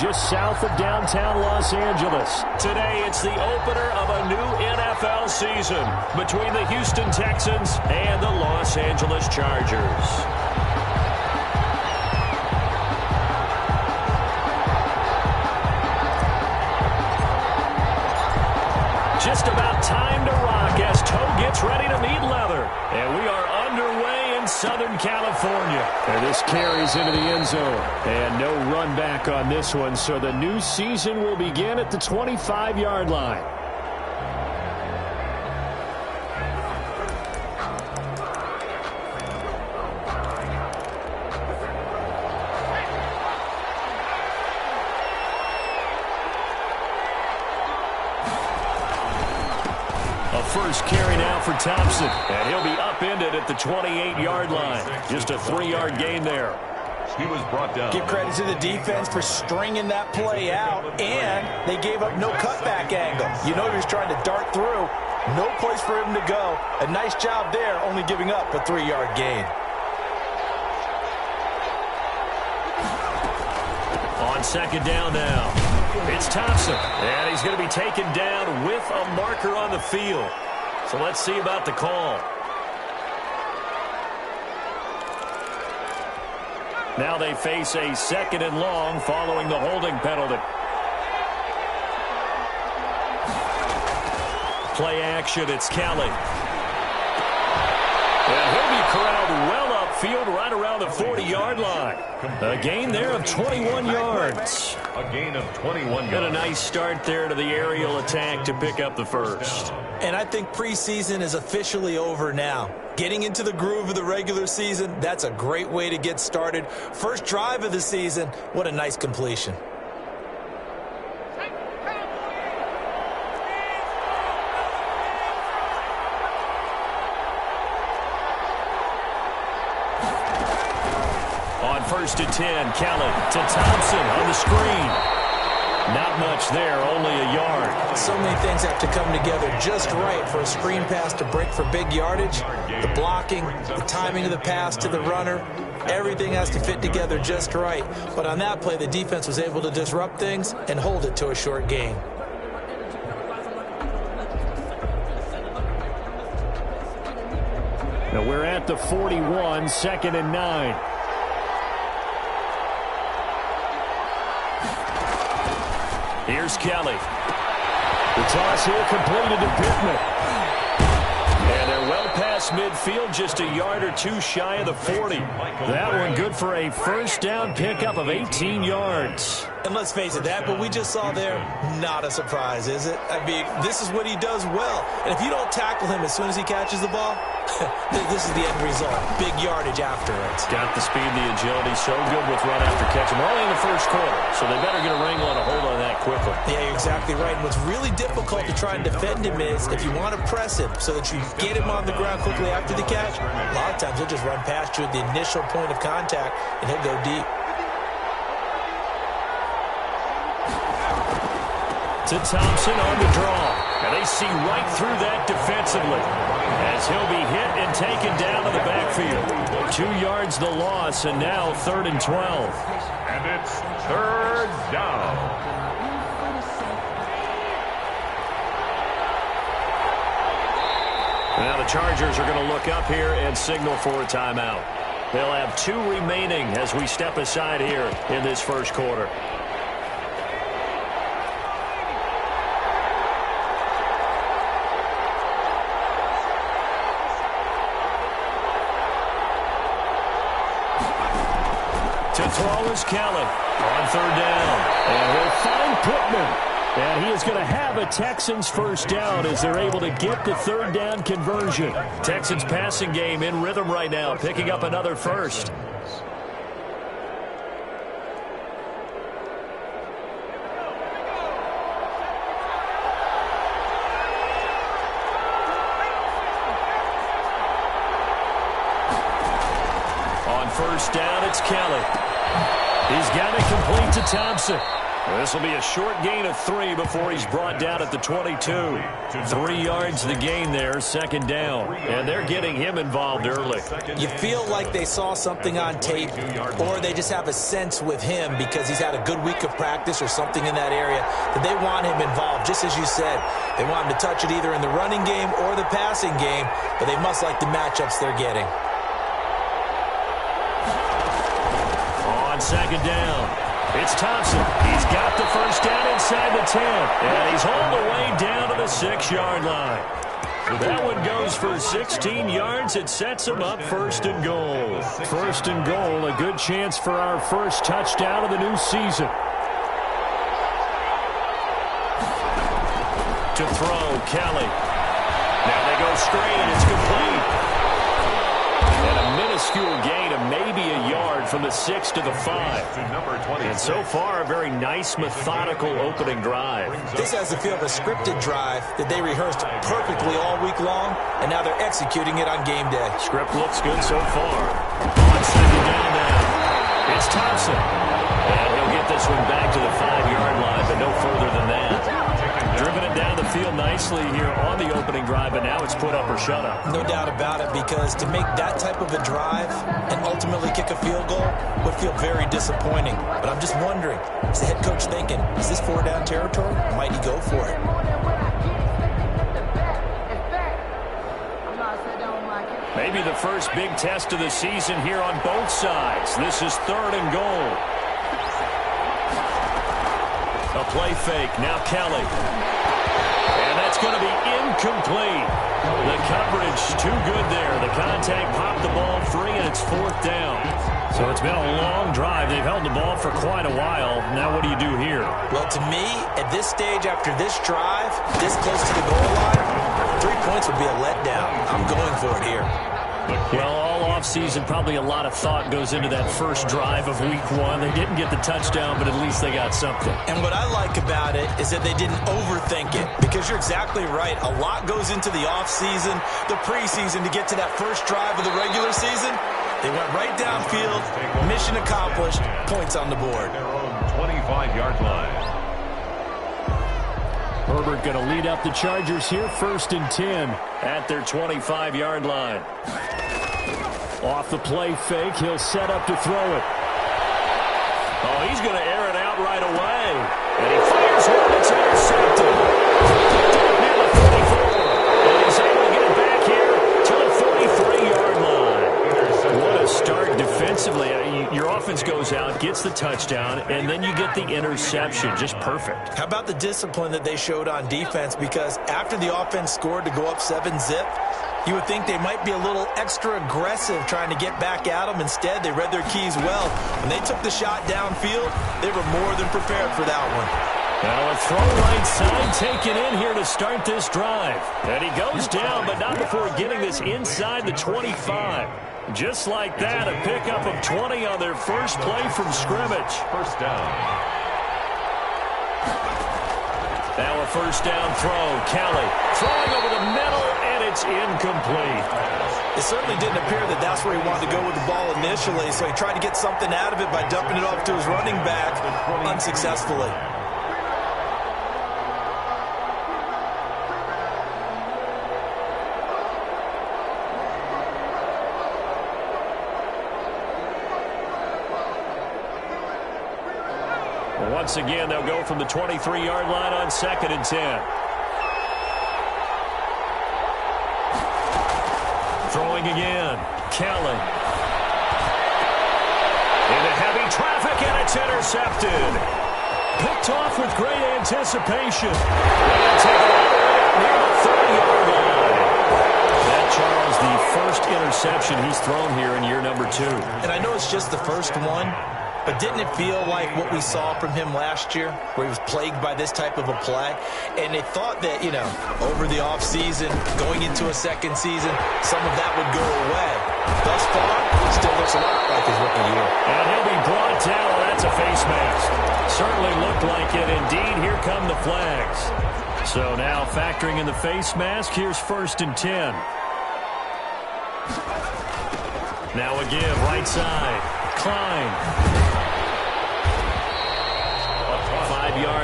just south of downtown Los Angeles. Today, it's the opener of a new NFL season between the Houston Texans and the Los Angeles Chargers. Just about time to rock as toe gets ready to meet leather. And we are underway in Southern California. And this carries into the end zone. And no run back on this one, so the new season will begin at the 25-yard line. First carry now for Thompson, and he'll be upended at the 28-yard line. Just a 3-yard gain there. He was brought down. Give credit to the defense for stringing that play out, and they gave up no cutback angle. You know he was trying to dart through. No place for him to go. A nice job there, only giving up a 3-yard gain. On second down now, it's Thompson, and he's going to be taken down with a marker on the field. So let's see about the call. Now they face a second and long following the holding penalty. Play action, it's Kelly. And he'll be corralled well upfield right around the 40-yard line. A gain there of 21 yards. A gain of 21 yards. And a nice start there to the aerial attack to pick up the first. And I think preseason is officially over now. Getting into the groove of the regular season, that's a great way to get started. First drive of the season, what a nice completion. On first and 10, Kelly to Thompson on the screen. Not much there, only a yard. So many things have to come together just right for a screen pass to break for big yardage. The blocking, the timing of the pass to the runner, everything has to fit together just right. But on that play, the defense was able to disrupt things and hold it to a short gain. Now we're at the 41, second and 9. Here's Kelly. The toss here completed to Pittman. And they're well past midfield, just a yard or two shy of the 40. That one good for a first down pickup of 18 yards. And let's face it, that what we just saw there, not a surprise, is it? I mean, this is what he does well. And if you don't tackle him as soon as he catches the ball, this is the end result. Big yardage after it. Got the speed, the agility, so good with run after catch. And we're only in the first quarter, so they better get a wrangle and a hold on that quickly. Yeah, you're exactly right. And what's really difficult to try and defend him is if you want to press him so that you get him on the ground quickly after the catch, a lot of times he'll just run past you at the initial point of contact, and he'll go deep. To Thompson on the draw. And they see right through that defensively as he'll be hit and taken down to the backfield. 2 yards the loss, and now 3rd and 12. And it's 3rd down. Now the Chargers are going to look up here and signal for a timeout. They'll have 2 remaining as we step aside here in this first quarter. To throw is Kelly on 3rd down. And he'll find Pittman. And he is going to have a Texans first down as they're able to get the 3rd down conversion. Texans passing game in rhythm right now, picking up another first. On first down, it's Kelly. He's got it complete to Thompson. This will be a short gain of 3 before he's brought down at the 22. 3 yards the gain there, second down. And they're getting him involved early. You feel like they saw something on tape, or they just have a sense with him because he's had a good week of practice or something in that area that they want him involved. Just as you said, they want him to touch it either in the running game or the passing game, but they must like the matchups they're getting. On second down, it's Thompson. He's got the first down inside the 10, and he's all the way down to the 6-yard line. That one goes for 16 yards. It sets him up first and goal. First and goal, a good chance for our first touchdown of the new season. To throw, Kelly. Now they go screen. It's complete. And a minuscule gain of maybe a yard from the 6 to the 5. And so far, a very nice, methodical opening drive. This has the feel of a scripted drive that they rehearsed perfectly all week long, and now they're executing it on game day. Script looks good so far. On second down now, it's Thompson. And he'll get this one back to the 5-yard line, but no further than that. Driven it down the field nicely here on the opening drive, but now it's put up or shut up. No doubt about it, because to make that type of a drive and ultimately kick a field goal would feel very disappointing. But I'm just wondering, is the head coach thinking, is this 4-down territory? Might he go for it? Maybe the first big test of the season here on both sides. This is third and goal. A play fake. Now Kelly. And that's going to be incomplete. The coverage too good there. The contact popped the ball free, and it's fourth down. So it's been a long drive. They've held the ball for quite a while. Now what do you do here? Well, to me, at this stage after this drive, this close to the goal line, 3 points would be a letdown. I'm going for it here. Well, all offseason, probably a lot of thought goes into that first drive of week 1. They didn't get the touchdown, but at least they got something. And what I like about it is that they didn't overthink it, because you're exactly right. A lot goes into the offseason, the preseason, to get to that first drive of the regular season. They went right downfield, mission accomplished, points on the board. Their own 25-yard line. Herbert going to lead up the Chargers here, first and 10. At their 25-yard line. Off the play fake, he'll set up to throw it. Oh, he's going to air it out right away. And he fires one that's intercepted. Near the 44. And he's able to get it back here to the 43-yard line. What a start defensively. Your offense goes out, gets the touchdown, and then you get the interception. Just perfect. How about the discipline that they showed on defense? Because after the offense scored to go up 7-zip, you would think they might be a little extra aggressive trying to get back at them. Instead, they read their keys well. When they took the shot downfield, they were more than prepared for that one. Now a throw right side taken in here to start this drive. And he goes down, but not before getting this inside the 25. Just like that, a pickup of 20 on their first play from scrimmage. First down. Now a first down throw. Kelly throwing over the middle, and it's incomplete. It certainly didn't appear that that's where he wanted to go with the ball initially, so he tried to get something out of it by dumping it off to his running back unsuccessfully. Once again, they'll go from the 23-yard line on second and 10. Throwing again. Kelly. Into heavy traffic, and it's intercepted. Picked off with great anticipation. And taken all the way out near the 30-yard line. That, Charles, the first interception he's thrown here in year number 2. And I know it's just the first one, but didn't it feel like what we saw from him last year, where he was plagued by this type of a play? And they thought that, over the offseason, going into a second season, some of that would go away. Thus far, still looks a lot like his rookie year. And he'll be brought down. That's a face mask. Certainly looked like it. Indeed, here come the flags. So now factoring in the face mask, here's first and 10. Now a give, right side. Klein.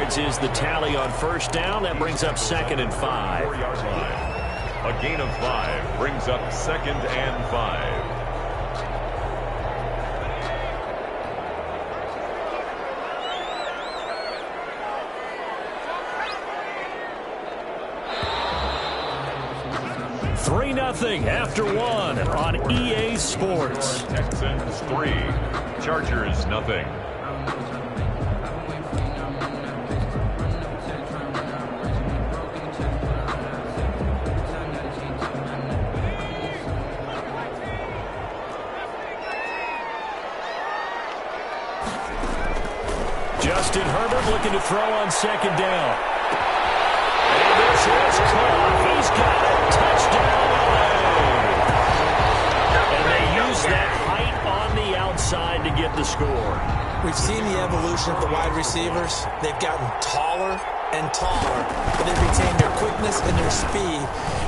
yards is the tally on first down. That brings up 2nd and 5. 4-yard line. A gain of 5 brings up 2nd and 5. Nothing after 1 on EA Sports. Texans 3, Chargers nothing. Justin Herbert looking to throw on 2nd down. And this is caught. He's got a touchdown. That height on the outside to get the score. We've seen the evolution of the wide receivers. They've gotten taller and taller, but they've retained their quickness and their speed.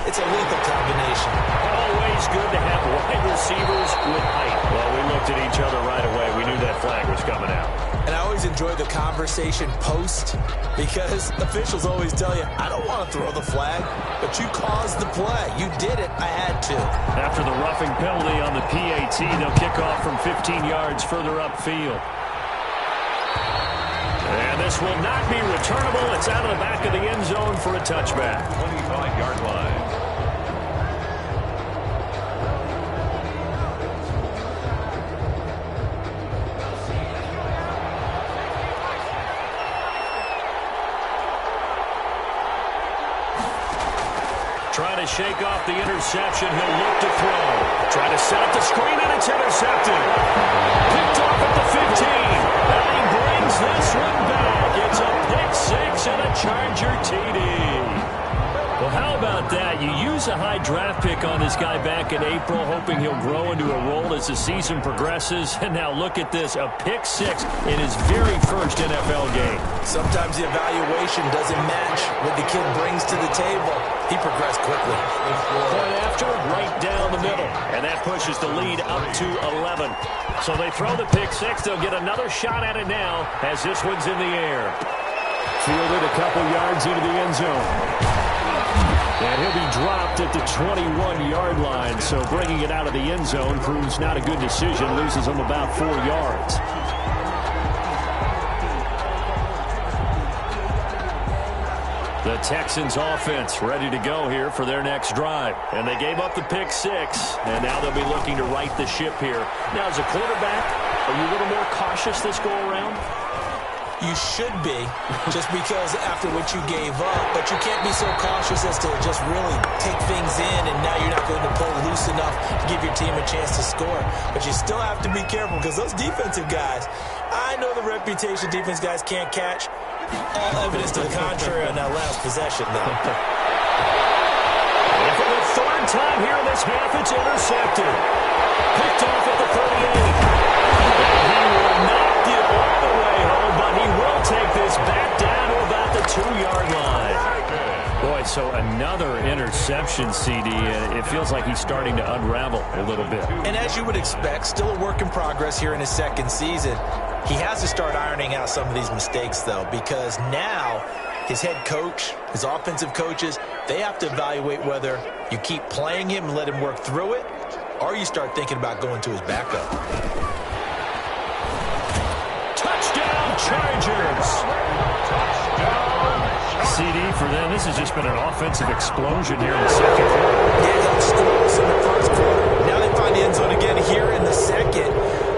It's a lethal combination. Always good to have wide receivers with height. Well, we looked at each other right away. We knew that flag was coming out. And I always enjoy the conversation post because officials always tell you, I don't want to throw the flag, but you caused the play. You did it. I had to. After the roughing penalty on the PAT, they'll kick off from 15 yards further upfield. And this will not be returnable. It's out of the back of the end zone for a touchback. 25-yard line. Trying to shake off the interception. He'll look to throw. Try to set up the screen, and it's intercepted. Picked off at the 15. And he brings this one back. It's a pick 6 and a Charger TD. Well, how about that? You use a high draft pick on this guy back in April, hoping he'll grow into a role as the season progresses. And now look at this, a pick 6 in his very first NFL game. Sometimes the evaluation doesn't match what the kid brings to the table. He progressed quickly. Point after, right down the middle. And that pushes the lead up to 11. So they throw the pick 6. They'll get another shot at it now as this one's in the air. Fielded a couple yards into the end zone. And he'll be dropped at the 21-yard line. So bringing it out of the end zone proves not a good decision. Loses him about 4 yards. The Texans offense ready to go here for their next drive. And they gave up the pick 6, and now they'll be looking to right the ship here. Now, as a quarterback, are you a little more cautious this go-around? You should be, just because after what you gave up, but you can't be so cautious as to just really take things in, and now you're not going to play loose enough to give your team a chance to score. But you still have to be careful because those defensive guys, I know the reputation defense guys can't catch. All evidence to the contrary on that last possession, though. And for the 3rd time here in this half, it's intercepted. Picked off at the 38. And he will not get all the way home, but he will take this back down to about the 2-yard line. Boy, so another interception, CD, and it feels like he's starting to unravel a little bit. And as you would expect, still a work in progress here in his 2nd season. He has to start ironing out some of these mistakes, though, because now his head coach, his offensive coaches, they have to evaluate whether you keep playing him and let him work through it, or you start thinking about going to his backup. Touchdown, Chargers! CD for them, this has just been an offensive explosion here in the 2nd quarter. Yeah, scores in the 1st quarter. Now they find the end zone again here in the 2nd.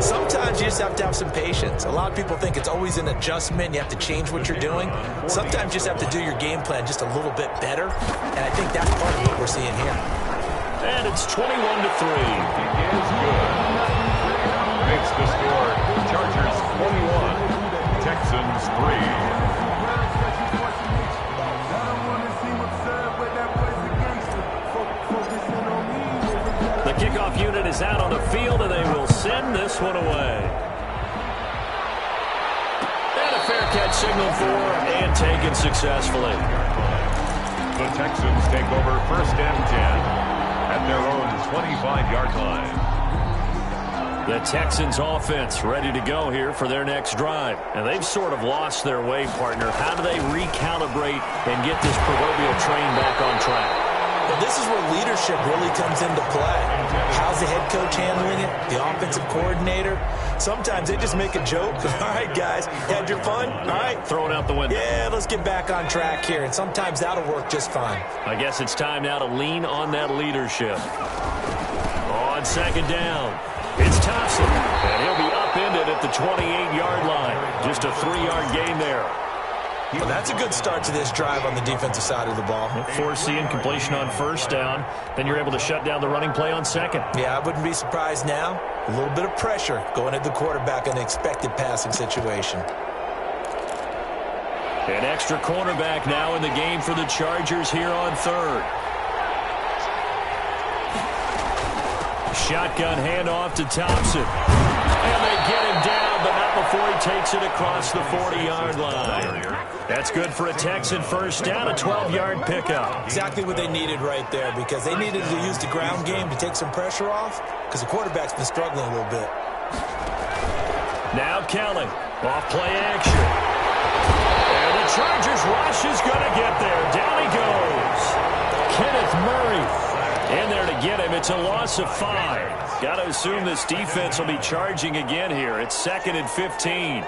Sometimes you just have to have some patience. A lot of people think it's always an adjustment. You have to change what you're doing. Sometimes you just have to do your game plan just a little bit better. And I think that's part of what we're seeing here. And it's 21-3. He is good. Makes the score. Chargers 21. Texans 3. The kickoff unit is out on the field, and they will send this one away. And a fair catch signaled for and taken successfully. The Texans take over 1st and 10 at their own 25-yard line. The Texans offense ready to go here for their next drive. And they've sort of lost their way, partner. How do they recalibrate and get this proverbial train back on track? Well, this is where leadership really comes into play. How's the head coach handling it? The offensive coordinator? Sometimes they just make a joke. All right, guys, had your fun? All right. Throw it out the window. Yeah, let's get back on track here. And sometimes that'll work just fine. I guess it's time now to lean on that leadership. On second down, it's Thompson. And he'll be upended at the 28-yard line. Just a 3-yard gain there. Well, that's a good start to this drive on the defensive side of the ball. Forcing completion on first down. Then you're able to shut down the running play on second. Yeah, I wouldn't be surprised now. A little bit of pressure going at the quarterback in an expected passing situation. An extra cornerback now in the game for the Chargers here on third. Shotgun handoff to Thompson. And they get him down, but not before he takes it across the 40-yard line. That's good for a Texan first down, a 12-yard pickup. Exactly what they needed right there, because they needed to use the ground game to take some pressure off, because the quarterback's been struggling a little bit. Now Kelly, off play action. And the Chargers rush is going to get there. Down he goes. Kenneth Murray in there to get him. It's a loss of 5. Got to assume this defense will be charging again here. It's 2nd and 15.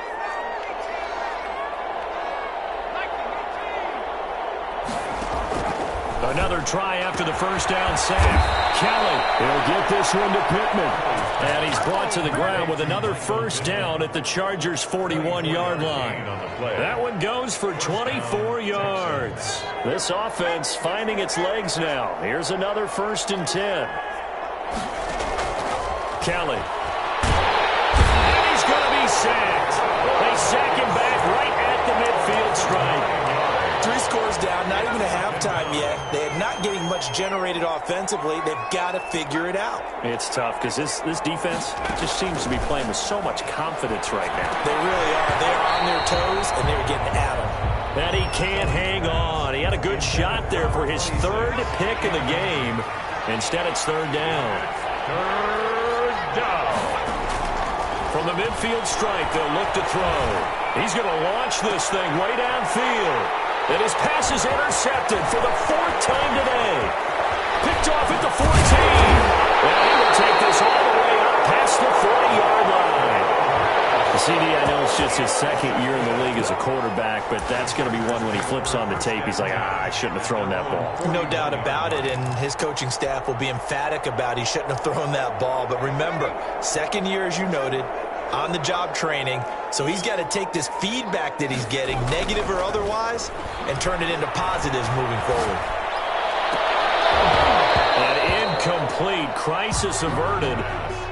Another try after the first down sack. Kelly, he'll get this one to Pittman. And he's brought to the ground with another first down at the Chargers' 41-yard line. That one goes for 24 yards. This offense finding its legs now. Here's another 1st and 10. Kelly. And he's going to be sacked. They sack him back right at the midfield stripe. 3 scores down, not even a halftime yet. They are not getting much generated offensively. They've got to figure it out. It's tough because this defense just seems to be playing with so much confidence right now. They really are. They are on their toes, and they're getting at them. And he can't hang on. He had a good shot there for his 3rd pick of the game. Instead, it's 3rd down. 3rd down. From the midfield stripe, they'll look to throw. He's going to launch this thing way downfield. And his pass is intercepted for the 4th time today. Picked off at the 14. And he will take this all the way up past the 40-yard line. CD, I know it's just his 2nd year in the league as a quarterback, but that's going to be one when he flips on the tape, he's like, I shouldn't have thrown that ball. No doubt about it, and his coaching staff will be emphatic about he shouldn't have thrown that ball. But remember, 2nd year, as you noted, on-the-job training, so he's got to take this feedback that he's getting, negative or otherwise, and turn it into positives moving forward. An incomplete, crisis averted,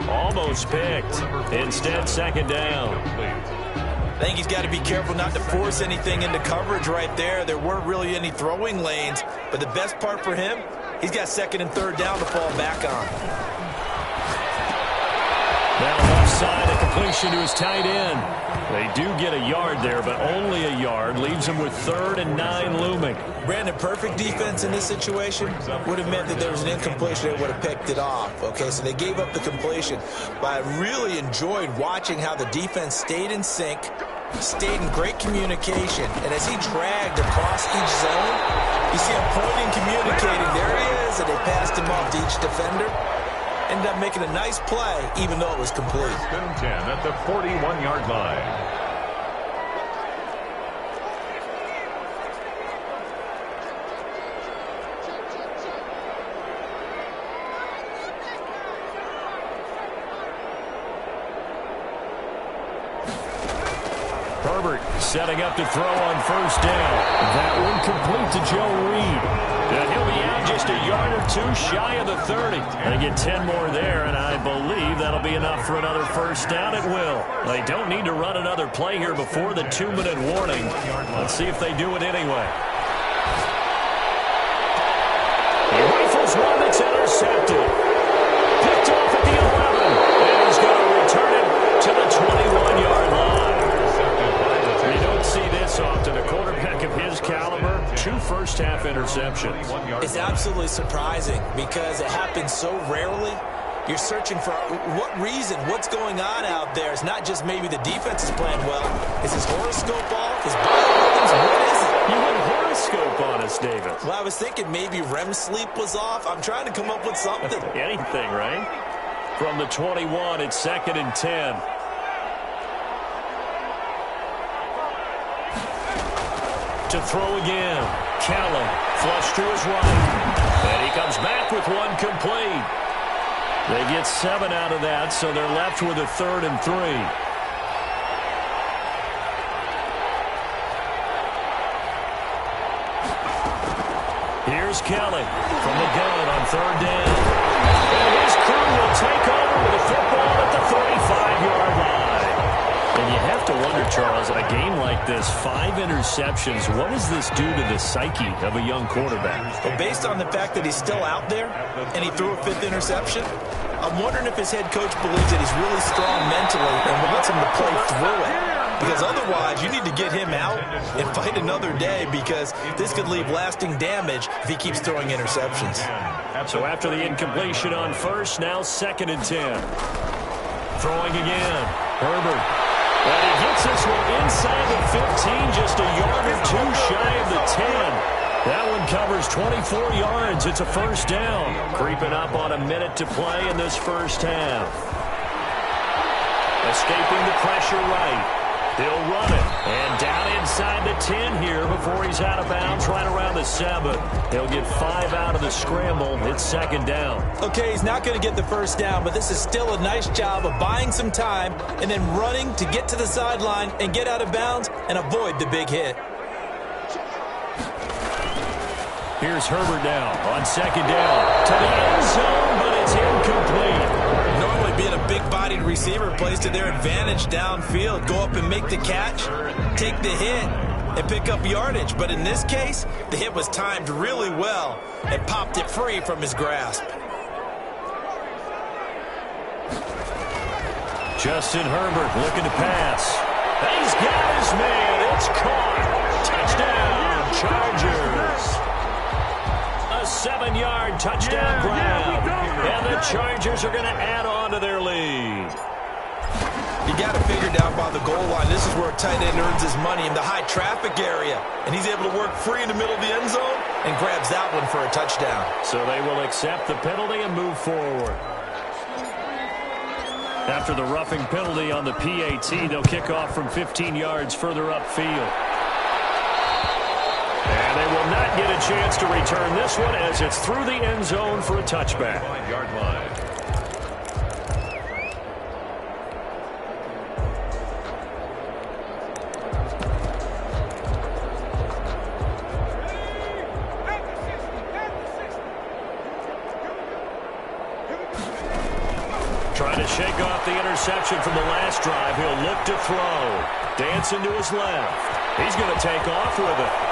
almost picked. Instead, 2nd down. I think he's got to be careful not to force anything into coverage right there. There weren't really any throwing lanes, but the best part for him, he's got 2nd and 3rd down to fall back on. Now left side, a completion to his tight end. They do get a yard there, but only a yard. Leaves him with 3rd and 9 looming. Brandon, perfect defense in this situation would have meant that there was an incompletion that would have picked it off. Okay, so they gave up the completion. But I really enjoyed watching how the defense stayed in sync, stayed in great communication. And as he dragged across each zone, you see him pointing, communicating. There he is, and they passed him off to each defender. Ended up making a nice play, even though it was complete. 10 at the 41-yard line. Herbert setting up to throw on first down. That one complete to Joe Reed. And he'll be out just a yard or 2 shy of the 30. They get 10 more there, and I believe that'll be enough for another first down at will. They don't need to run another play here before the 2-minute warning. Let's see if they do it anyway. He rifles one that's intercepted. Picked off at the 11. And he's going to return it to the 21-yard line. You don't see this often. A quarterback of his caliber, 2 first-half interceptions. It's absolutely surprising because it happens so rarely. You're searching for what reason, what's going on out there. It's not just maybe the defense is playing well. Is his horoscope off? His biorhythms? What is it? You went horoscope on us, David. Well, I was thinking maybe REM sleep was off. I'm trying to come up with something. Anything, right? From the 21, it's 2nd and 10. To throw again. Kelly, flush to his right. And he comes back with one complete. They get 7 out of that, so they're left with a 3rd and 3. Here's Kelly from the gun on 3rd down. And his crew will take over with a football at the 35-yard line. And you have to wonder, Charles, a game like this, 5 interceptions, what does this do to the psyche of a young quarterback? Well, based on the fact that he's still out there and he threw a 5th interception, I'm wondering if his head coach believes that he's really strong mentally and wants him to play through it. Because otherwise, you need to get him out and fight another day, because this could leave lasting damage if he keeps throwing interceptions. So after the incompletion on 1st, now 2nd and 10. Throwing again. Herbert. And he gets this one inside the 15, just a yard or 2 shy of the 10. That one covers 24 yards. It's a 1st down. Creeping up on a minute to play in this first half. Escaping the pressure right. He'll run it. And down inside the 10 here before he's out of bounds, right around the 7. He'll get 5 out of the scramble. It's 2nd down. Okay, he's not going to get the 1st down, but this is still a nice job of buying some time and then running to get to the sideline and get out of bounds and avoid the big hit. Here's Herbert now on 2nd down. To the end zone, but it's incomplete. Normally being a big-bodied receiver plays to their advantage downfield. Go up and make the catch, take the hit, and pick up yardage. But in this case, the hit was timed really well and popped it free from his grasp. Justin Herbert looking to pass. He's got his man. It's caught. Touchdown, Chargers. A 7-yard touchdown grab. And the Chargers are going to add on to their lead. You got to figure down by the goal line. This is where a tight end earns his money, in the high traffic area. And he's able to work free in the middle of the end zone and grabs that one for a touchdown. So they will accept the penalty and move forward. After the roughing penalty on the PAT, they'll kick off from 15 yards further upfield. And they will not get a chance to return this one as it's through the end zone for a touchback. 5-yard line. Trying to shake off the interception from the last drive. He'll look to throw. Dancing to his left. He's going to take off with it.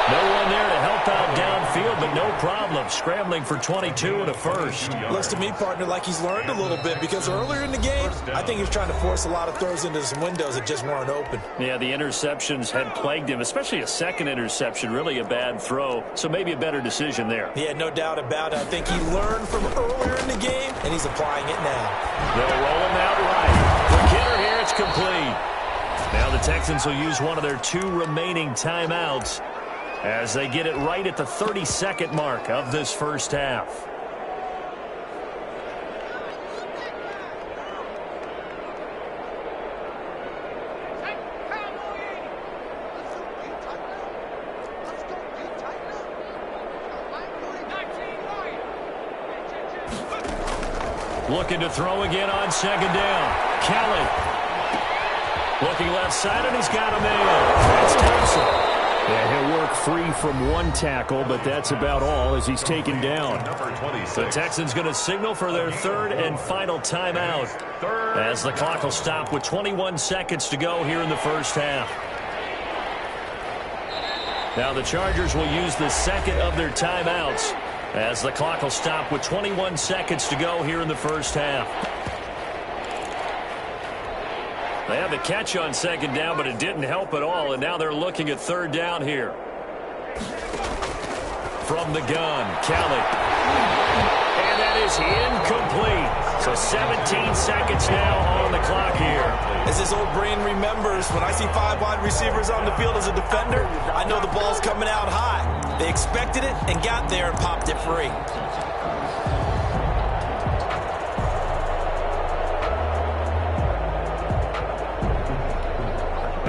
No one there to help out downfield, but no problem. Scrambling for 22 and a 1st. Looks to me, partner, like he's learned a little bit, because earlier in the game, I think he was trying to force a lot of throws into some windows that just weren't open. Yeah, the interceptions had plagued him, especially a 2nd interception, really a bad throw. So maybe a better decision there. Yeah, no doubt about it. I think he learned from earlier in the game, and he's applying it now. They'll roll him out right. The Kidder here, it's complete. Now the Texans will use one of their 2 remaining timeouts as they get it right at the 32nd mark of this first half. Looking to throw again on 2nd down. Kelly. Looking left side, and he's got a man. That's Thompson. Yeah, he'll work free from one tackle, but that's about all as he's taken down. Number 26. The Texans going to signal for their 3rd and final timeout as the clock will stop with 21 seconds to go here in the first half. Now the Chargers will use the 2nd of their timeouts as the clock will stop with 21 seconds to go here in the first half. They had the catch on 2nd down, but it didn't help at all, and now they're looking at 3rd down here. From the gun, Kelly. And that is incomplete. So 17 seconds now on the clock here. As his old brain remembers, when I see 5 wide receivers on the field as a defender, I know the ball's coming out high. They expected it and got there and popped it free.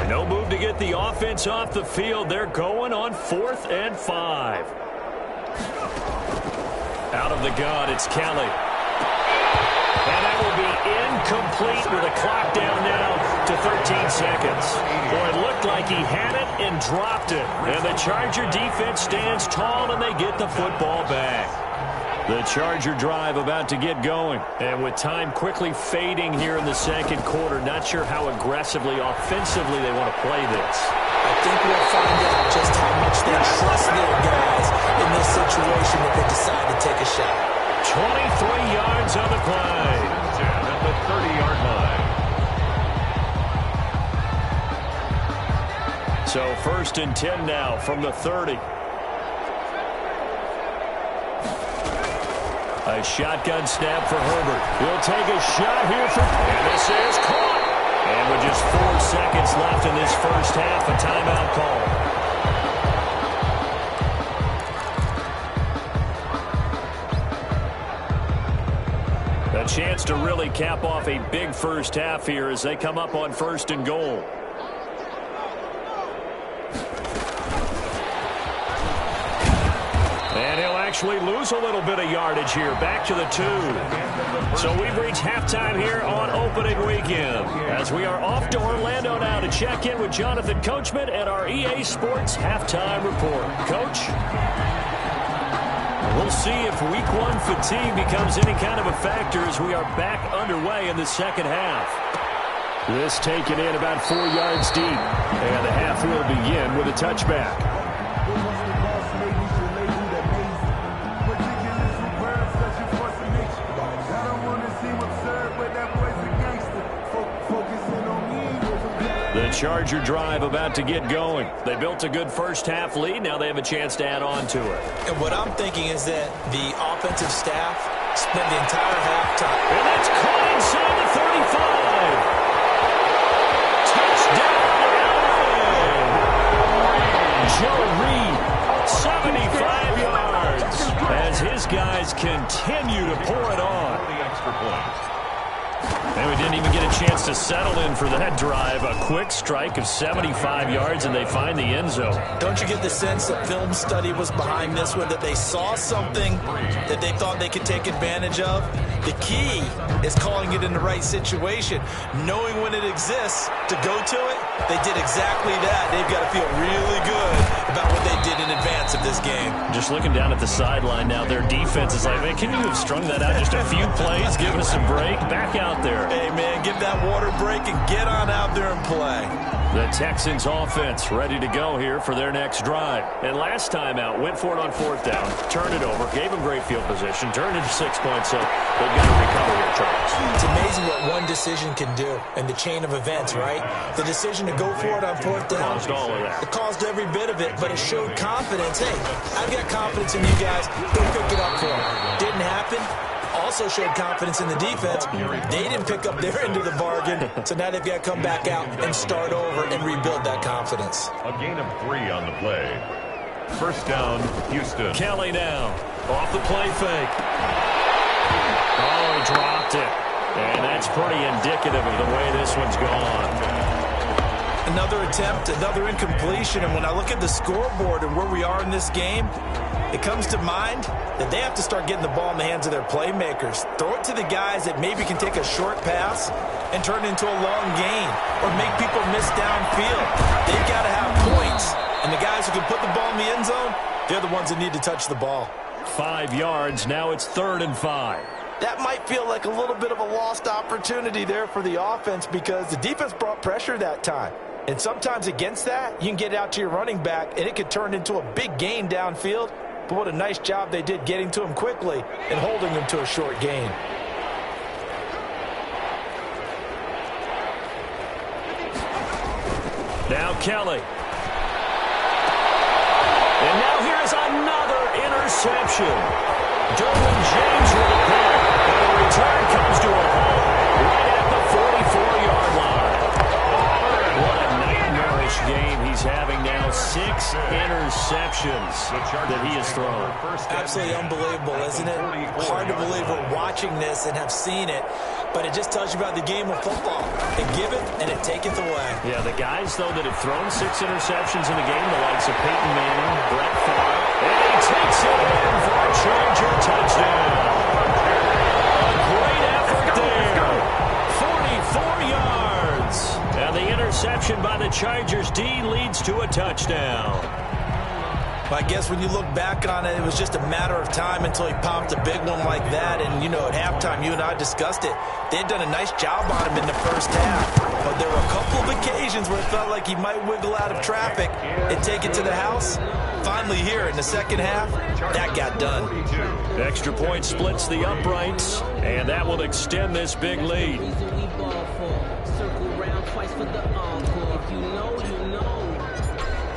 No move to get the offense off the field. They're going on 4th and 5. Out of the gun, it's Kelly. And that will be incomplete with a clock down now to 13 seconds. Boy, it looked like he had it and dropped it. And the Charger defense stands tall and they get the football back. The Charger drive about to get going. And with time quickly fading here in the second quarter, not sure how aggressively, offensively they want to play this. I think we'll find out just how much they trust their guys in this situation if they decide to take a shot. 23 yards on the play. At the 30-yard line. So 1st and 10 now from the 30. A shotgun snap for Herbert. He'll take a shot here for... And this is caught. And with just 4 seconds left in this first half, a timeout call. A chance to really cap off a big first half here as they come up on 1st and goal. And he'll actually lose a little bit of yardage here, back to the 2. So we've reached halftime here on opening weekend, as we are off to Orlando now to check in with Jonathan Coachman and our EA Sports halftime report. Coach? We'll see if week 1 fatigue becomes any kind of a factor as we are back underway in the second half. This taken in about 4 yards deep, and the half will begin with a touchback. The Charger drive about to get going. They built a good first half lead. Now they have a chance to add on to it. And what I'm thinking is that the offensive staff spent the entire halftime. And that's caught inside the 35. Touchdown, Joe Reed, 75 yards, as his guys continue to pour it on. The extra point. And we didn't even get a chance to settle in for that drive. A quick strike of 75 yards, and they find the end zone. Don't you get the sense that film study was behind this one, that they saw something that they thought they could take advantage of? The key is calling it in the right situation, knowing when it exists to go to it. They did exactly that. They've got to feel really good about what they did in advance of this game. Just looking down at the sideline now, their defense is like, man, can you have strung that out just a few plays? Give us a break. Back out there. Hey, man, give that water break and get on out there and play. The Texans offense ready to go here for their next drive. And last time out, went for it on 4th down, turned it over, gave them great field position, turned into 6 points, so they've got to recover here, Charles. It's amazing what one decision can do in the chain of events, right? The decision to go for it on 4th down. Caused all of that. It caused every bit of it, but it showed confidence. Hey, I've got confidence in you guys. Go pick it up for them. Didn't happen. Also showed confidence in the defense. They didn't pick up their end of the bargain, so now they've got to come back out and start over and rebuild that confidence. A gain of 3 on the play. 1st down, Houston. Kelly now, off the play fake. Oh, he dropped it. And that's pretty indicative of the way this one's gone. Another attempt, another incompletion, and when I look at the scoreboard and where we are in this game, it comes to mind that they have to start getting the ball in the hands of their playmakers. Throw it to the guys that maybe can take a short pass and turn it into a long gain or make people miss downfield. They've got to have points, and the guys who can put the ball in the end zone, they're the ones that need to touch the ball. 5 yards, now it's 3rd and 5. That might feel like a little bit of a lost opportunity there for the offense because the defense brought pressure that time. And sometimes against that, you can get out to your running back, and it could turn into a big gain downfield. But what a nice job they did getting to him quickly and holding him to a short gain. Now Kelly. And now here's another interception. Derwin James with a pick. And the return comes to a halt right at the 44-yard line. What a nightmarish game he's having now. 6 interceptions that he has thrown. Absolutely unbelievable, isn't it? Hard to believe we're watching this and have seen it, but it just tells you about the game of football. They give it, and it taketh away. Yeah, the guys, though, that have thrown 6 interceptions in a game, the likes of Peyton Manning, Brett Favre, and he takes it in for a Charger touchdown. A great effort there. 44 yards. And the interception by the Chargers D leads to a touchdown. I guess when you look back on it, it was just a matter of time until he popped a big one like that. And, you know, at halftime, you and I discussed it. They had done a nice job on him in the first half. But there were a couple of occasions where it felt like he might wiggle out of traffic and take it to the house. Finally here in the second half, that got done. Extra point splits the uprights, and that will extend this big lead.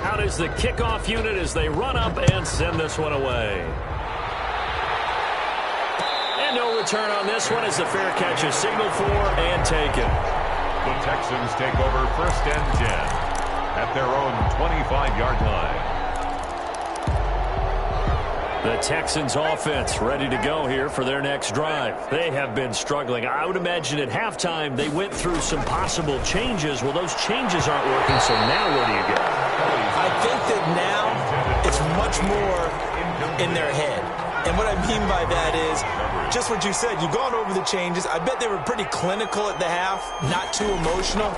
Out is the kickoff unit as they run up and send this one away. And no return on this one as the fair catch is signaled for and taken. The Texans take over 1st and 10 at their own 25-yard line. The Texans offense ready to go here for their next drive. They have been struggling. I would imagine at halftime they went through some possible changes. Well, those changes aren't working, so now where do you go? I think that now it's much more in their head. And what I mean by that is just what you said. You've gone over the changes. I bet they were pretty clinical at the half, not too emotional.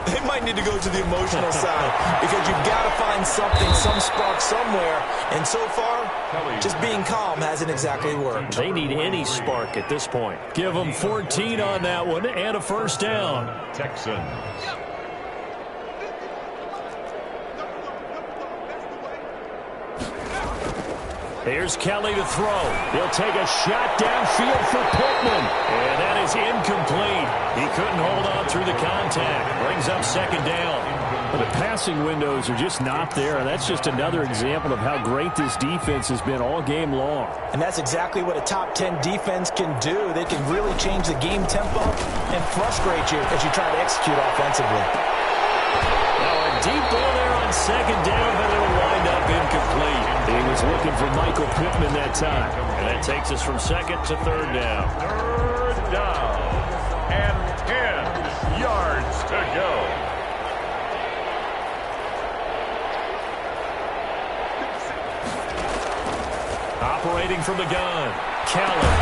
They might need to go to the emotional side because you've got to find something, some spark somewhere. And so far, just being calm hasn't exactly worked. They need any spark at this point. Give them 14 on that one and a first down. Texans. Here's Kelly to throw. He'll take a shot downfield for Pittman. And that is incomplete. He couldn't hold on through the contact. Brings up second down. Well, the passing windows are just not there, and that's just another example of how great this defense has been all game long. And that's exactly what a top 10 defense can do. They can really change the game tempo and frustrate you as you try to execute offensively. Now a deep ball there on second down, but it'll wind up incomplete. He was looking for Michael Pittman that time. And that takes us from second to third down. 3rd down and 10 yards to go. Operating from the gun, Keller.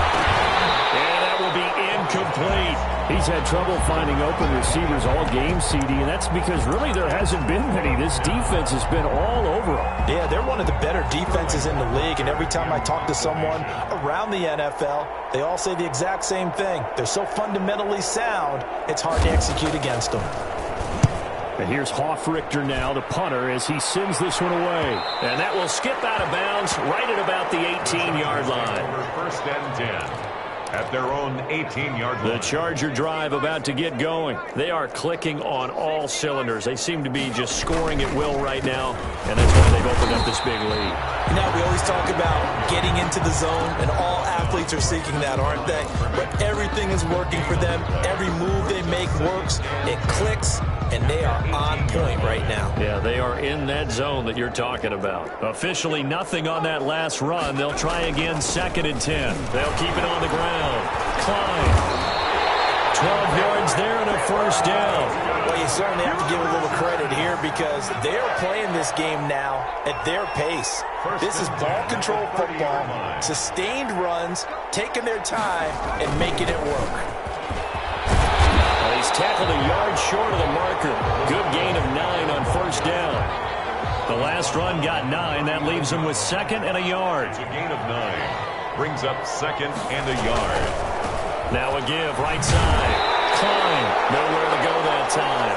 And that will be incomplete. He's had trouble finding open receivers all game, CD, and that's because really there hasn't been many. This defense has been all over them. Yeah, they're one of the better defenses in the league, and every time I talk to someone around the NFL, they all say the exact same thing. They're so fundamentally sound, it's hard to execute against them. And here's Hoff-Richter now, the punter, as he sends this one away. And that will skip out of bounds right at about the 18-yard line. 1st and 10 at their own 18-yard line. The Charger drive about to get going. They are clicking on all cylinders. They seem to be just scoring at will right now, and that's why they've opened up this big lead. You know, we always talk about getting into the zone, and all athletes are seeking that, aren't they? But everything is working for them. Every move they make works. It clicks, and they are on point right now. Yeah, they are in that zone that you're talking about. Officially nothing on that last run. They'll try again 2nd and 10. They'll keep it on the ground. Klein. 12 yards there and a first down. Well, you certainly have to give a little credit here because they're playing this game now at their pace. This is ball control football, sustained runs, taking their time, and making it work. Well, he's tackled a yard short of the marker. Good gain of 9 on first down. The last run got 9. That leaves him with 2nd and a yard. It's a gain of 9. Brings up 2nd and a yard. Now a give, right side. Klein, nowhere to go that time.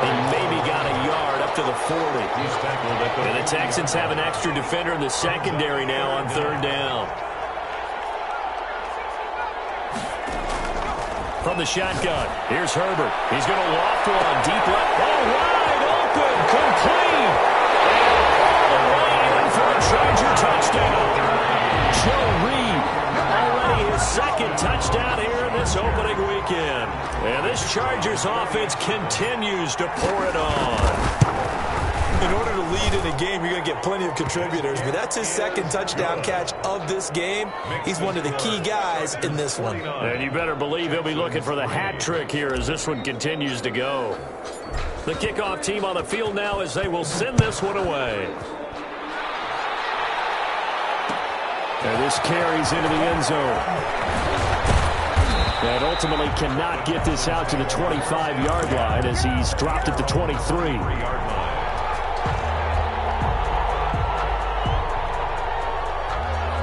He maybe got a yard up to the 40. He's tackled at the... And the Texans have an extra defender in the secondary now on 3rd down. From the shotgun, here's Herbert. He's going to loft one deep left. Oh, wide open, complete. And all the way in for a Charger touchdown. Joe Reed this offense continues to pour it on. In order to lead in a game, you're going to get plenty of contributors, but that's his second touchdown catch of this game. He's one of the key guys in this one. And you better believe he'll be looking for the hat trick here as this one continues to go. The kickoff team on the field now as they will send this one away. And this carries into the end zone. And ultimately cannot get this out to the 25-yard line as he's dropped at the 23.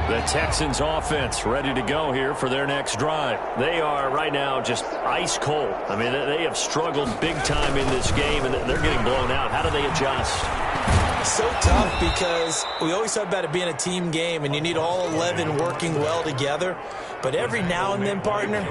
The Texans offense ready to go here for their next drive. They are right now just ice cold. I mean, they have struggled big time in this game, and they're getting blown out. How do they adjust? So tough because we always talk about it being a team game, and you need all 11 working well together. But every now and then, partner,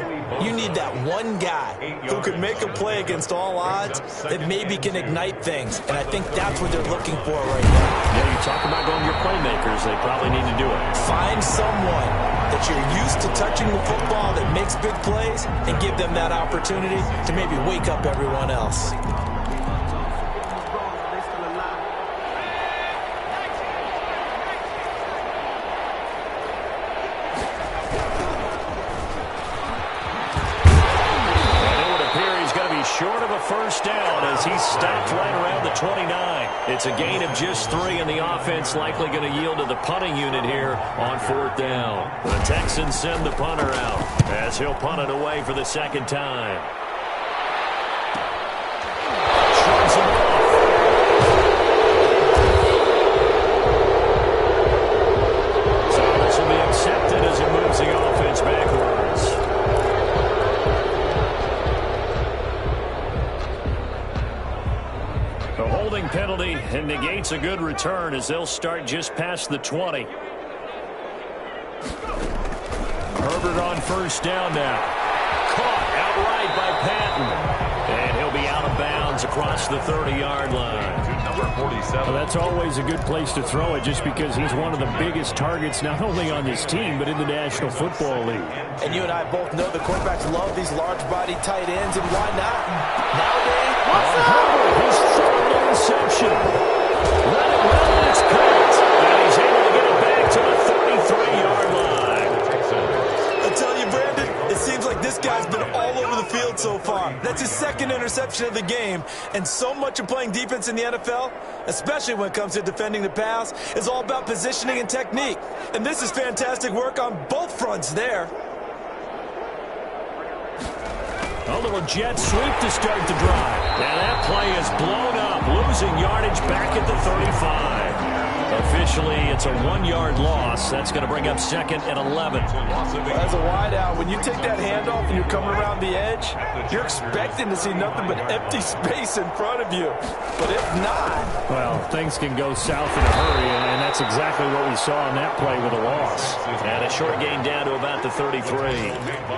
you need that one guy who can make a play against all odds that maybe can ignite things. And I think that's what they're looking for right now. Yeah, you talk about going to your playmakers. They probably need to do it. Find someone that you're used to touching the football that makes big plays and give them that opportunity to maybe wake up everyone else. Short of a first down as he's stopped right around the 29. It's a gain of just 3, and the offense likely going to yield to the punting unit here on 4th down. The Texans send the punter out as he'll punt it away for the second time. Shrugs him off. So this will be accepted as it moves the offense backwards. The holding penalty and negates a good return as they'll start just past the 20. Herbert on first down now. Caught outright by Patton. And he'll be out of bounds across the 30-yard line. Number 47. Well, that's always a good place to throw it just because he's one of the biggest targets not only on this team but in the National Football League. And you and I both know the quarterbacks love these large-body tight ends, and why not? Nowadays, His third interception. Let it run, and it's picked. And he's able to get it back to the 33-yard line. I tell you, Brandon, it seems like this guy's been all over the field so far. That's his second interception of the game. And so much of playing defense in the NFL, especially when it comes to defending the pass, is all about positioning and technique. And this is fantastic work on both fronts there. A little jet sweep to start the drive. And that play is blown up, losing yardage back at the 35. Officially, it's a 1-yard loss. That's going to bring up 2nd and 11. As a wideout, when you take that handoff and you're coming around the edge, you're expecting to see nothing but empty space in front of you. But if not... Well, things can go south in a hurry, and that's exactly what we saw on that play with a loss. And a short gain down to about the 33.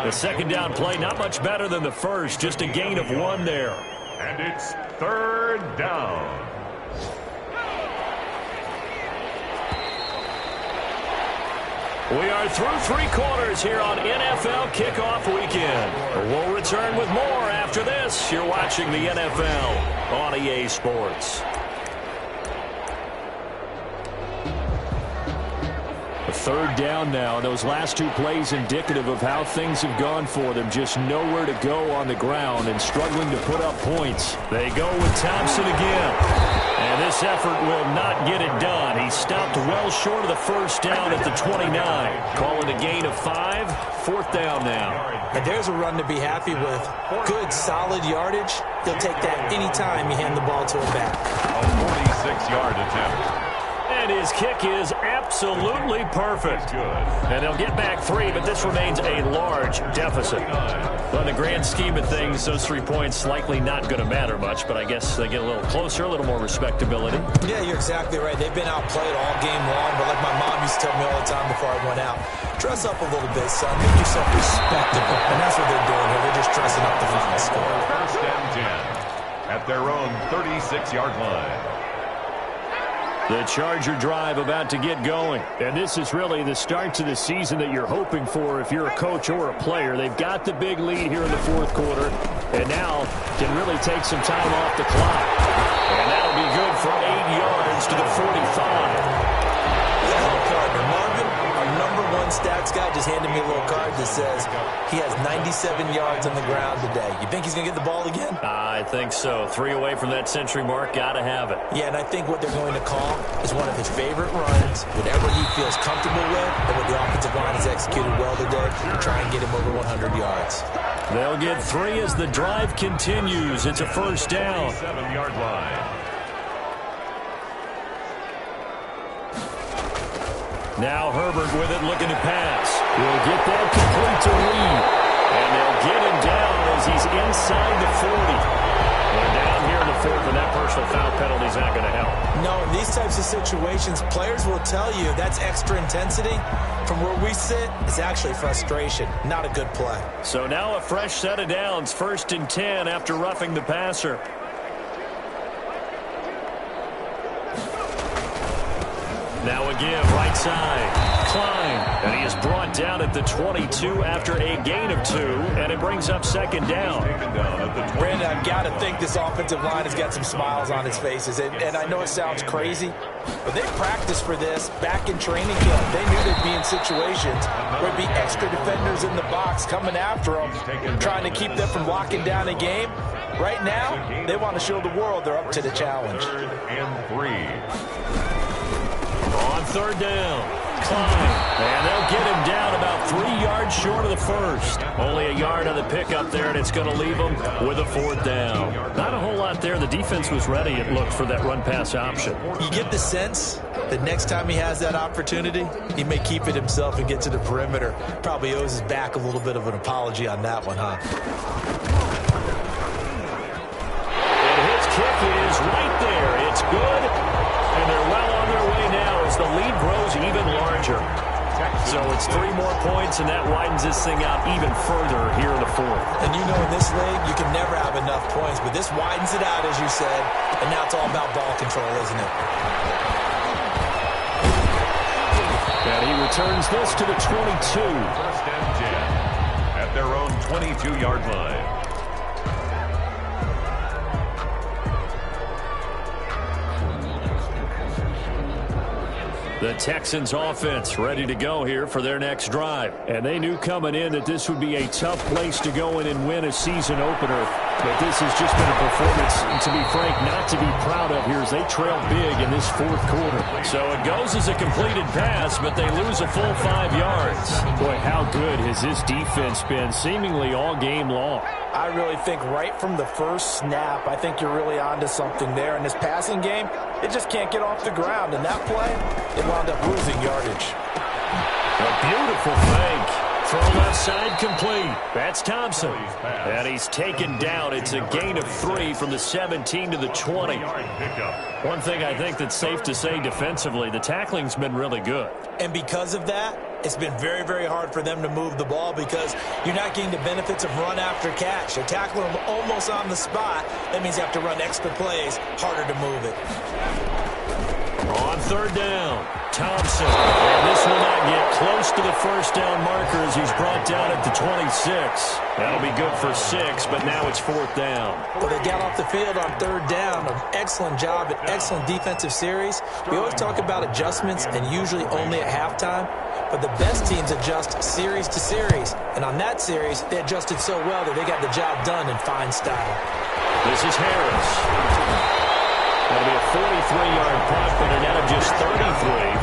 The second down play, not much better than the first, just a gain of 1 there. And it's 3rd down. We are through 3 quarters here on NFL Kickoff Weekend. We'll return with more after this. You're watching the NFL on EA Sports. A 3rd down now. Those last 2 plays indicative of how things have gone for them. Just nowhere to go on the ground and struggling to put up points. They go with Thompson again. And this effort will not get it done. He stopped well short of the first down at the 29. Call it a gain of 5. 4th down now. And there's a run to be happy with. Good, solid yardage. He'll take that anytime you hand the ball to him back. A 46-yard attempt. And his kick is absolutely perfect. And they'll get back 3, but this remains a large deficit. But in the grand scheme of things, those 3 points likely not going to matter much, but I guess they get a little closer, a little more respectability. Yeah, you're exactly right. They've been outplayed all game long, but like my mom used to tell me all the time before I went out, dress up a little bit, son. Make yourself respectable. And that's what they're doing here. They're just dressing up the final score. 1st and 10 at their own 36-yard line. The Charger drive about to get going. And this is really the start to the season that you're hoping for if you're a coach or a player. They've got the big lead here in the fourth quarter, and now can really take some time off the clock. And that'll be good for 8 yards to the 45. Marvin, our #1 stats guy, just handed me a little card that says he has 97 yards on the ground today. You think he's going to get the ball again? I think so. 3 away from that century mark. Got to have it. Yeah, and I think what they're going to call is one of his favorite runs, whatever he feels comfortable with, and what the offensive line has executed well today, to try and get him over 100 yards. They'll get 3 as the drive continues. It's a first down. 7-yard line. Now Herbert with it, looking to pass. Will get that complete to Reed. And they'll get him down as he's inside the 40. And down here in the fourth, and that personal foul penalty is not going to help. No, in these types of situations, players will tell you that's extra intensity. From where we sit, it's actually frustration, not a good play. So now a fresh set of downs, 1st and 10 after roughing the passer. Now again, right side, Klein, and he is brought down at the 22 after a gain of 2, and it brings up 2nd down. Brandon, I've got to think this offensive line has got some smiles on its faces, and I know it sounds crazy, but they practiced for this back in training camp. They knew they'd be in situations where there'd be extra defenders in the box coming after them, trying to keep them from locking down a game. Right now, they want to show the world they're up to the challenge. 3rd and 3. On 3rd down, Klein, and they'll get him down about 3 yards short of the first. Only a yard on the pickup there, and it's going to leave them with a 4th down. Not a whole lot there. The defense was ready, it looked, for that run-pass option. You get the sense that next time he has that opportunity, he may keep it himself and get to the perimeter. Probably owes his back a little bit of an apology on that one, huh? And his kick is right there. It's good, and they're well on their way now as the lead grows even larger. So it's 3 more points, and that widens this thing out even further here in the fourth. And you know, in this league, you can never have enough points, but this widens it out, as you said, and now it's all about ball control, isn't it? And he returns this to the 22. 1st and 10 at their own 22-yard line. The Texans offense ready to go here for their next drive. And they knew coming in that this would be a tough place to go in and win a season opener. But this has just been a performance, to be frank, not to be proud of here as they trail big in this fourth quarter. So it goes as a completed pass, but they lose a full 5 yards. Boy, how good has this defense been seemingly all game long? I really think right from the first snap, I think you're really onto something there. In this passing game, it just can't get off the ground. And that play, it wound up losing yardage. A beautiful fake. Throw left side complete. That's Thompson. And he's taken down. It's a gain of 3 from the 17 to the 20. One thing I think that's safe to say defensively, the tackling's been really good. And because of that, it's been very, very hard for them to move the ball because you're not getting the benefits of run after catch. They're tackling them almost on the spot. That means you have to run extra plays, harder to move it. On 3rd down, Thompson. And this will not get close to the first down marker as he's brought down at the 26. That'll be good for 6, but now it's 4th down. Well, they got off the field on 3rd down. An excellent job, an excellent defensive series. We always talk about adjustments and usually only at halftime. But the best teams adjust series to series. And on that series, they adjusted so well that they got the job done in fine style. This is Harris. That'll be a 43-yard punt, but a net of just 33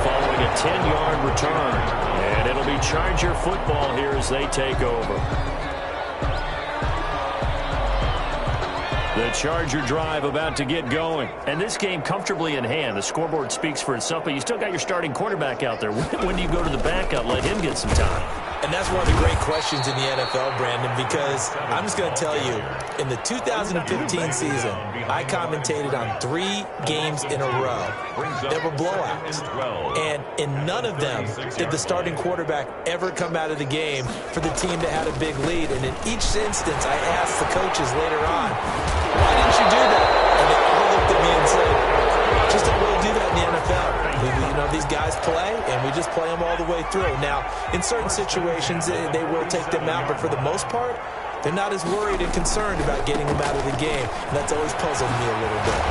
following a 10-yard return. And it'll be Charger football here as they take over. The Charger drive about to get going. And this game comfortably in hand. The scoreboard speaks for itself, but you still got your starting quarterback out there. When do you go to the backup? Let him get some time. And that's one of the great questions in the NFL, Brandon, because I'm just going to tell you, in the 2015 season, I commentated on 3 games in a row. There were blowouts. And in none of them did the starting quarterback ever come out of the game for the team that had a big lead. And in each instance, I asked the coaches later on, why didn't you do that? And they all looked at me and said, just don't really do that in the NFL. just play them all the way through. Now, in certain situations, they will take them out, but for the most part, they're not as worried and concerned about getting them out of the game. And that's always puzzled me a little bit.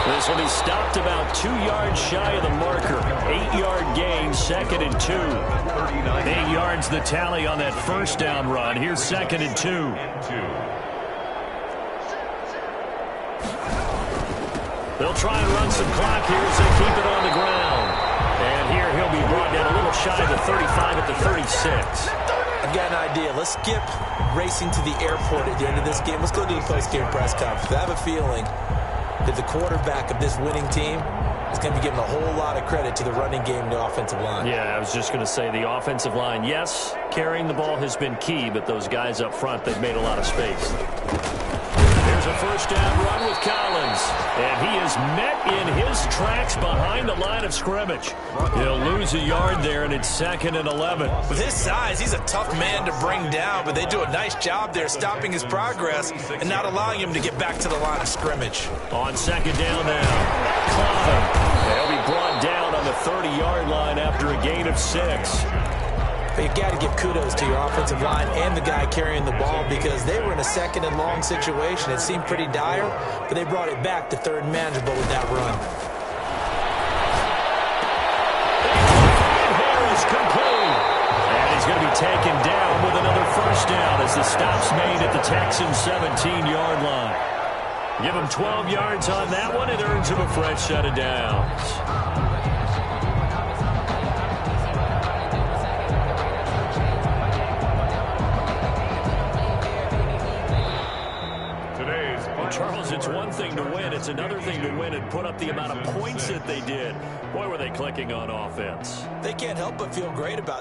This will be stopped about 2 yards shy of the marker. 8-yard gain, 2nd and 2. 8 yards the tally on that first down run. Here's 2nd and 2. They'll try and run some clock here as they keep it on the ground. And here he'll be brought down a little shy of the 35 at the 36. I've got an idea. Let's skip racing to the airport at the end of this game. Let's go to the post-game press conference. I have a feeling that the quarterback of this winning team is going to be given a whole lot of credit to the running game and the offensive line. Yeah, I was just going to say the offensive line, yes, carrying the ball has been key, but those guys up front, they've made a lot of space. There's a first down run with Collins, and he is met in his tracks behind the line of scrimmage. He'll lose a yard there, and it's 2nd and 11. With his size, he's a tough man to bring down, but they do a nice job there stopping his progress and not allowing him to get back to the line of scrimmage. On 2nd down now, Coffin. They'll be brought down on the 30-yard line after a gain of 6. But you've got to give kudos to your offensive line and the guy carrying the ball because they were in a 2nd and long situation. It seemed pretty dire, but they brought it back to 3rd and manageable with that run. Harris complete. And he's going to be taken down with another first down as the stop's made at the Texans' 17-yard line. Give him 12 yards on that one. It earns him a fresh set of downs. Charles, it's one thing to win. It's another thing to win and put up the amount of points that they did. Boy, were they clicking on offense. They can't help but feel great about